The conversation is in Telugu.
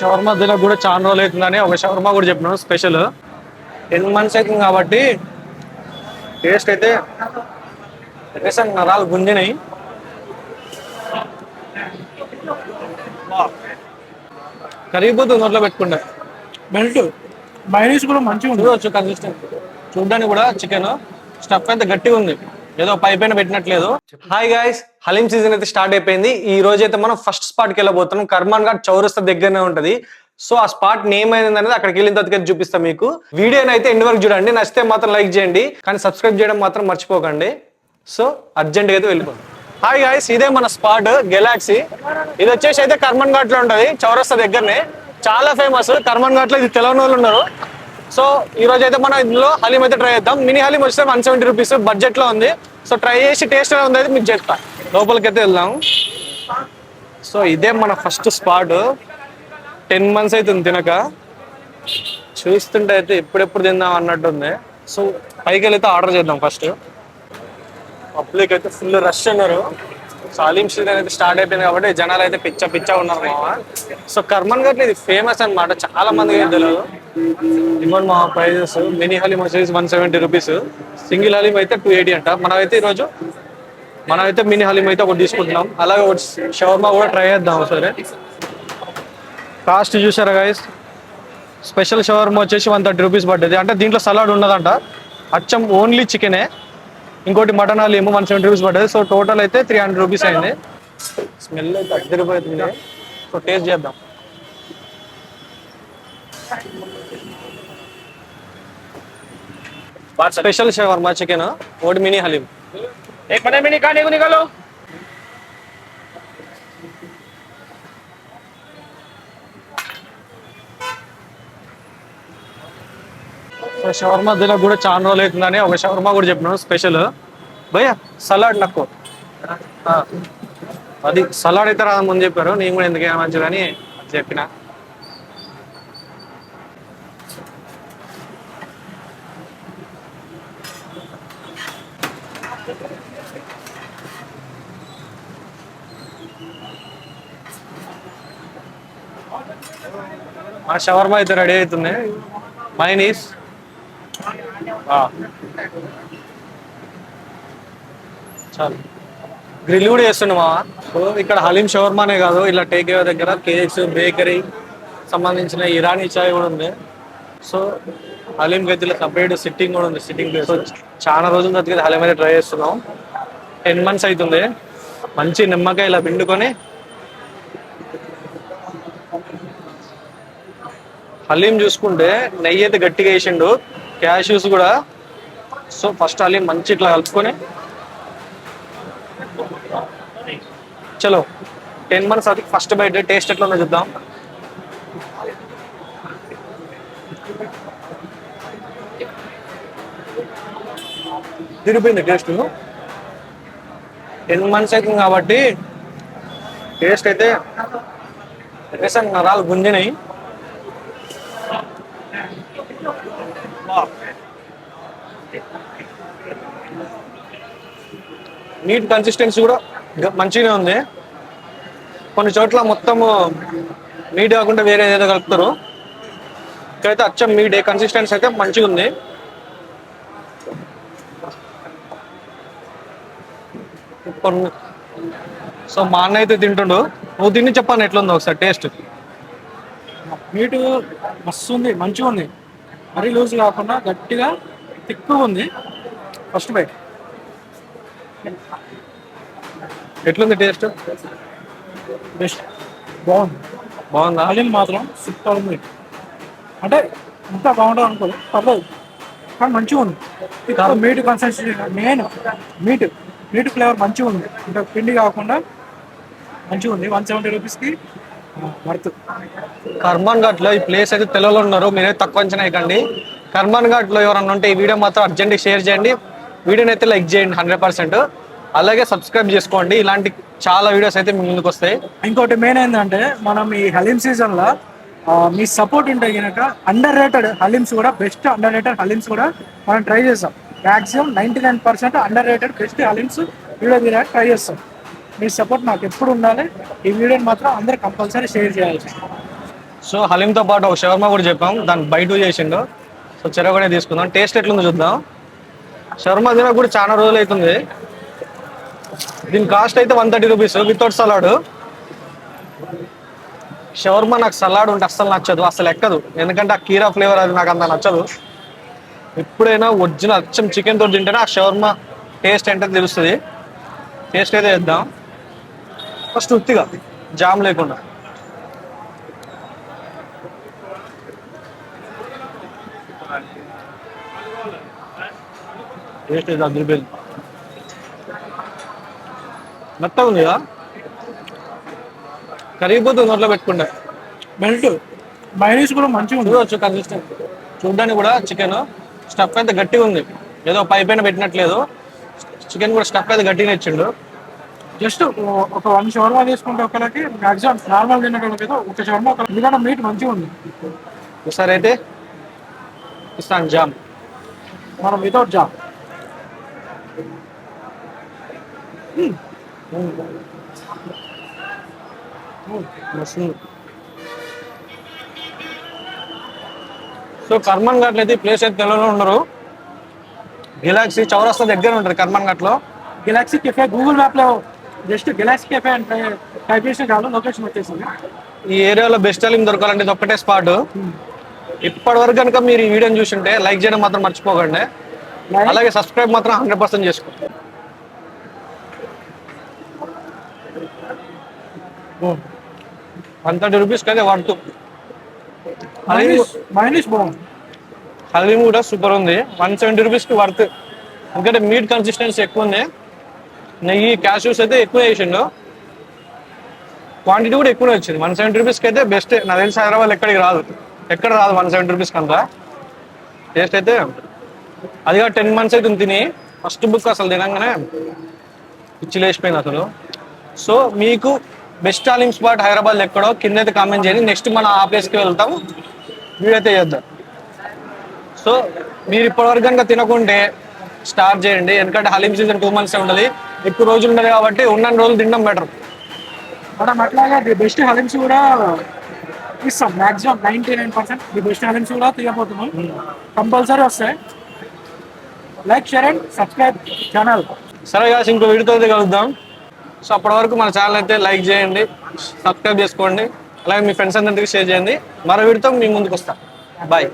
షవర్మా తినక కూడా చాలా రోజులు అవుతుందని ఒక షవర్మా కూడా చెప్పినాను స్పెషల్. 10 months అవుతుంది కాబట్టి టేస్ట్ అయితే నరాలు గుంజినాయి. కరిగిపోతుంది నోట్లో పెట్టుకుంటే. మెల్ట్ మైనీస్ కూడా మంచిగా ఉంది. చూడవచ్చు కన్సిస్టెంట్ చూడడానికి కూడా చికెన్ స్టఫ్ అయితే గట్టిగా ఉంది, ఏదో పై పైన పెట్టినట్లేదు. హాయ్ గాయ్స్, హలీం సీజన్ అయితే స్టార్ట్ అయిపోయింది. ఈ రోజు అయితే మనం ఫస్ట్ స్పాట్ కి వెళ్ళబోతున్నాం. కర్మాన్ ఘాట్ చౌరస్తా దగ్గరనే ఉంటది. సో ఆ స్పాట్ నేమ్ అయింది అనేది అక్కడికి వెళ్ళిన తర్వాత చూపిస్తాం మీకు. వీడియోని అయితే ఎండ్ వరకు చూడండి, నచ్చితే మాత్రం లైక్ చేయండి, కానీ సబ్స్క్రైబ్ చేయడం మాత్రం మర్చిపోకండి. సో అర్జెంట్ గా అయితే వెళ్ళిపోతాం. హాయ్ గాయ్స్, ఇదే మన స్పాట్ గెలాక్సీ. ఇది వచ్చేసి అయితే కర్మాన్ ఘాట్ లో ఉంటది, చౌరస్తా దగ్గరనే. చాలా ఫేమస్ కర్మాన్ ఘాట్ లో, ఇది తెలియని వాళ్ళు ఉన్నారు. సో ఈ రోజు అయితే మనం ఇందులో హలీం అయితే ట్రై చేద్దాం. మినీ హలీం వచ్చే 170 రూపీస్ బడ్జెట్ లో ఉంది. సో ట్రై చేసి టేస్ట్ ఎలా ఉంది అయితే మీకు చెప్తా. లోపలికి అయితే వెళ్దాం. సో ఇదే మన ఫస్ట్ స్పాట్. 10 months అవుతుంది తినక. చూస్తుంటే అయితే ఎప్పుడెప్పుడు తిందాం అన్నట్టుంది. సో పైకి వెళ్తే ఆర్డర్ చేద్దాం ఫస్ట్. పబ్లిక్ అయితే ఫుల్ రష్ ఉన్నారు. సో హలీం సీజన్ అయితే స్టార్ట్ అయిపోయింది కాబట్టి జనాలు అయితే పిచ్చ ఉన్నారు మామ. సో కర్మాన్ ఘాట్ ఇది ఫేమస్ అనమాట, చాలా మందికి తెలియదు. ఇవ్వండి మా ప్రైజెస్. మినీ హలీం వచ్చేసి 170 రూపీస్, సింగిల్ హలీం అయితే 280 అంట. మనమైతే మినీ హలీం అయితే ఒకటి తీసుకుంటున్నాం. అలాగే ఒకటి షవర్మా కూడా ట్రై చేద్దాం సరే. కాస్ట్ చూసారా గైస్, స్పెషల్ షవర్మా వచ్చేసి 130 రూపీస్ పడ్డది. అంటే దీంట్లో సలాడ్ ఉన్నదంట, అచ్చం ఓన్లీ చికెనే. ఇంకోటి మటన్ హలీం 170 రూపీస్ పడ్డది. సో టోటల్ అయితే 300 రూపీస్ అయింది. స్మెల్ అయితే అద్దరిపోతుంది. సో టేస్ట్ చేద్దాం. స్పెషల్ షవర్మా చికెన్, ఒకటి మినీ హలీం. एक बड़े मिनी खाने को निकालो. సో షవర్మా తినక కూడా చాలా రోజులు అవుతుందని ఒక షవర్మా కూడా చెప్పినాను స్పెషల్. భయ్యా సలాడ్ నాకు అది సలాడ్ అయితే రాదని ముందు చెప్పారు, నేను కూడా ఎందుకైనా మంచిదని చెప్పిన. మా షవర్మా అయితే రెడీ అవుతుంది. మైనీస్ చాలు. గ్రిల్ కూడా చేస్తుండే మా. సో ఇక్కడ హలీం షవర్మానే కాదు, ఇలా టేక్ అవే దగ్గర కేక్స్, బేకరీ సంబంధించిన ఇరానీ చాయ్ కూడా ఉంది. సో హలీంకి అయితే సపరేట్ సిట్టింగ్ కూడా ఉంది, సిట్టింగ్ ప్లేస్. చాలా రోజుల తర్వాత హలీం అయితే ట్రై చేస్తున్నాం. 10 months అవుతుంది. మంచి నిమ్మకాయ ఇలా పిండుకొని హలీం చూసుకుంటే నెయ్యి అయితే గట్టిగా వేసిండు, క్యాష్యూస్ కూడా. సో ఫస్ట్ హలీం మంచి ఇట్లా కలుపుకొని చలో 10 months అది ఫస్ట్ బైట్ టేస్ట్ ఎట్లా ఉందో చూద్దాం. తిరిగిపోయింది టేస్ట్. 10 months అవుతుంది కాబట్టి టేస్ట్ అయితే నరాలు గుంజినాయి. మీట్ కన్సిస్టెన్సీ కూడా మంచిగానే ఉంది. కొన్ని చోట్ల మొత్తం మీట్ కాకుండా వేరే ఏదో కలుపుతారు. ఇక్కడైతే అచ్చం మీట్ కన్సిస్టెన్సీ అయితే మంచిగా ఉంది. సో మా అన్న అయితే తింటుండు, నువ్వు తిని చెప్పాను ఎట్లుందో ఒకసారి టేస్ట్. మీటు మస్తు ఉంది, మంచిగా ఉంది. మరీ లూజ్ కాకుండా గట్టిగా తిక్కువ ఉంది. ఫస్ట్ బైట్ ఎట్లుంది టేస్ట్? బెస్ట్, బాగుందా? హలీం మాత్రం సూపర్ ఉంది. అంటే ఇంత బాగుంటుంది అనుకోదు, పర్లేదు, కానీ మంచిగా ఉంది. ఇక్కడ meet consistency main, meet flavour మంచిగా ఉంది. ఇంకా పిండి కాకుండా మంచిగా ఉంది. 170 రూపీస్కి వర్త్. కర్మాన్ ఘాట్ లో ఈ ప్లేస్ అయితే తెలుగులో ఉన్నారు, మీరే తక్కువ అంచనా వేయకండి. కర్మాన్ ఘాట్ లో ఎవరన్నా ఉంటే ఈ వీడియో మాత్రం అర్జెంట్ షేర్ చేయండి, వీడియోని అయితే లైక్ చేయండి 100%. అలాగే సబ్స్క్రైబ్ చేసుకోండి, ఇలాంటి చాలా వీడియోస్ అయితే మీ ముందుకు వస్తాయి. ఇంకోటి మెయిన్ ఏంటంటే మనం ఈ హలీం సీజన్లో మీ సపోర్ట్ ఉంటే కనుక అండర్ రేటెడ్ హలీమ్స్ కూడా, బెస్ట్ అండర్ రేటెడ్ హలీమ్స్ కూడా మనం ట్రై చేస్తాం. Maximum 99% under rated best haleems video తీయడానికి ట్రై చేస్తాం. మీ సపోర్ట్ నాకు ఎప్పుడు ఉండాలి. ఈ వీడియోని మాత్రం అందరూ కంపల్సరీ షేర్ చేయాలి. సో హలీంతో పాటు ఒక షవర్మా కూడా చెప్పాం, దాన్ని బయట చేసిండు. సో చెరవగానే తీసుకుందాం, టేస్ట్ ఎట్లుందో చూద్దాం. షవర్మా తిన కూడా చాలా రోజులు అవుతుంది. దీని కాస్ట్ అయితే 130 రూపీస్ వితౌట్ సలాడ్. షవర్మా నాకు సలాడ్ ఉంటే అస్సలు నచ్చదు, అసలు ఎక్కదు. ఎందుకంటే ఆ కీరా ఫ్లేవర్ అది నాకు అంత నచ్చదు. ఎప్పుడైనా ఒరిజినల్ అచ్చం చికెన్ తోటి తింటేనే ఆ షవర్మా టేస్ట్ ఏంటో తెలుస్తుంది. టేస్ట్ అయితే చేద్దాం ఫస్ట్ ఉత్తిగా, జామ్ లేకుండా. టేస్ట్ అయితే అదిరిపోయింది, మెత్తగా ఉంది కదా, కరిగిపోతుంది నోట్లో పెట్టుకుంటే. మెల్ట్ మైనీస్ కూడా మంచిగా ఉంది. చూడవచ్చు కన్సిస్టెంట్, చూడడానికి కూడా చికెన్ స్టఫ్ అయితే గట్టిగా ఉంది, ఏదో పై పైన పెట్టినట్లేదు. చికెన్ కూడా స్టఫ్ అయితే గట్టిగా ఇచ్చిండు. జస్ట్ ఒక 1 షవర్మా తీసుకుంటే ఒకరికి మ్యాక్సిమం నార్మల్ తినేటోళ్ళకి ఏదో ఒక షవర్మా ఒక, ఎందుకంటే మీట్ మంచిగా ఉంది. ఒకసారి అయితే ఇస్తాను జామ్, మనం వితౌట్ జామ్. సో కర్మన్ ఘాట్లో అయితే ప్లేస్ అయితే తెలుగులో ఉండరు. గెలాక్సీ చౌరస్తా దగ్గర ఉంటుంది కర్మన్ ఘాట్లో. గెలాక్సీ కెఫే గూగుల్ మ్యాప్ లో జస్ట్ గెలాక్సీ కెఫే అంటే టైప్ చేసిన చాలు లొకేషన్ వచ్చేసింది. ఈ ఏరియాలో బెస్ట్ హలీం దొరకాలంటే ఇది ఒక్కటే స్పాట్. ఇప్పటి వరకు కనుక మీరు ఈ వీడియోని చూసింటే లైక్ చేయడం మాత్రం మర్చిపోకండి, అలాగే సబ్స్క్రైబ్ మాత్రం 100% చేసుకోండి. 130 రూపీస్కి అయితే వర్త్. మైనీస్ బాగుంది. హలీం కూడా సూపర్ ఉంది, 170 రూపీస్కి వర్త్. ఎందుకంటే మీట్ కన్సిస్టెన్సీ ఎక్కువ ఉంది, నెయ్యి క్యాష్యూస్ అయితే ఎక్కువ వేసిండు, క్వాంటిటీ కూడా ఎక్కువనే వచ్చింది. 170 రూపీస్కి అయితే బెస్ట్. నాకు తెలిసి హైదరాబాద్ ఎక్కడికి రాదు, ఎక్కడ రాదు 170 రూపీస్కి అంతా. టేస్ట్ అయితే అదిగా 10 months అయితే తిని ఫస్ట్ బుక్ అసలు తినంగానే పిచ్చి లేచిపోయింది అసలు. సో మీకు బెస్ట్ హలీం స్పాట్ హైదరాబాద్ ఎక్కడో కింద అయితే కామెంట్ చేయండి, నెక్స్ట్ మనం ఆ ప్లేస్కి వెళ్తాం, వీడియో అయితే చేద్దాం. సో మీరు ఇప్పటివరకు కనుక తినకుంటే స్టార్ట్ చేయండి, ఎందుకంటే హలీం సీజన్ 2 months ఉంటుంది, ఎక్కువ రోజులు ఉండదు కాబట్టి ఉన్న రోజులు తినడం బెటర్. మనం అట్లాగే ది బెస్ట్ హలీమ్స్ కూడా ఇస్తాం, మాక్సిమం 99% ది బెస్ట్ హలీమ్స్ కూడా తీయబోతున్నాం, కంపల్సరీ వస్తాయి. Like share and subscribe channel. సరే కాదు, ఇంకో వీడియోతో అయితే కలుద్దాం. సో అప్పటి వరకు మన ఛానల్ అయితే లైక్ చేయండి, సబ్స్క్రైబ్ చేసుకోండి, అలాగే మీ ఫ్రెండ్స్ అందరికీ షేర్ చేయండి. మరో వీడియోతో మీ ముందుకు వస్తాం. బాయ్.